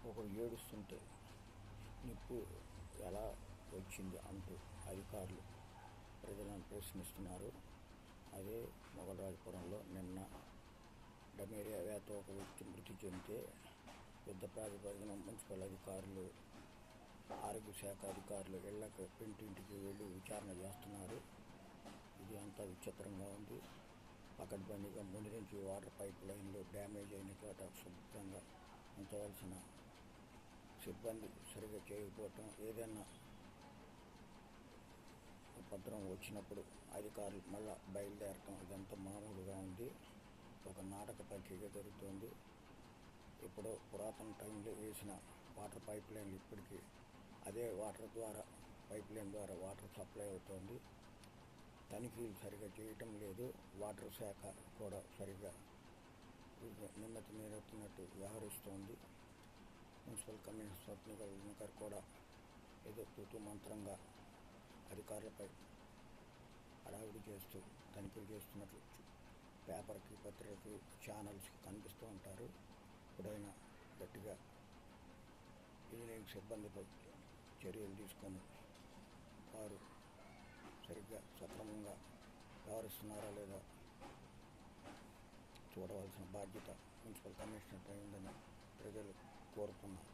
ఒకరు ఏడుస్తుంటే నిప్పు ఎలా వచ్చింది అంటూ అధికారులు ప్రజలను ప్రశ్నిస్తున్నారు. అదే మొగలరాజపురంలో నిన్న డమేరియా వ్యాధి ఒక వ్యక్తి మృతి చెందితే యుద్ధ ప్రాతిపదికన మున్సిపల్ అధికారులు, ఆరోగ్య శాఖ అధికారులు ఇళ్లకు ఇంటింటికి వెళ్ళి విచారణ చేస్తున్నారు. ఇది అంతా విచిత్రంగా ఉంది. పకడ్బందీగా ముందు నుంచి వాటర్ పైప్ లైన్లు డ్యామేజ్ అయిన చోట శుభ్రంగా ఉంచవలసిన సిబ్బంది సరిగా చేయకపోవటం, ఏదైనా ఉపద్రవం వచ్చినప్పుడు అధికారులు మళ్ళా బయలుదేరటం, ఇదంతా మామూలుగా ఉంది. ఒక నాటక ప్రక్రియ జరుగుతుంది. ఇప్పుడు పురాతన టైంలో వేసిన వాటర్ పైప్ లైన్లు ఇప్పటికీ అదే పైప్ లైన్ ద్వారా వాటర్ సప్లై అవుతుంది. తనిఖీలు సరిగా చేయటం లేదు. వాటర్ శాఖ కూడా సరిగా నిమ్మతి నీరెత్తినట్టు వ్యవహరిస్తోంది. మున్సిపల్ కమిషనర్ స్వప్నికర్ కూడా ఏదో తూతూ మంత్రంగా అధికారులపై హడావిడి చేస్తూ తనిఖీలు చేస్తున్నట్లు పేపర్కి, పత్రికకి, ఛానల్స్కి కనిపిస్తూ ఉంటారు. ఎప్పుడైనా గట్టిగా ఇంజనీరింగ్ సిబ్బందిపై చర్యలు తీసుకొని వారు సరిగ్గా సక్రమంగా వ్యవహరిస్తున్నారా లేదా చూడవలసిన బాధ్యత మున్సిపల్ కమిషనర్పై ఉందని ప్రజలు కోరుతున్నారు.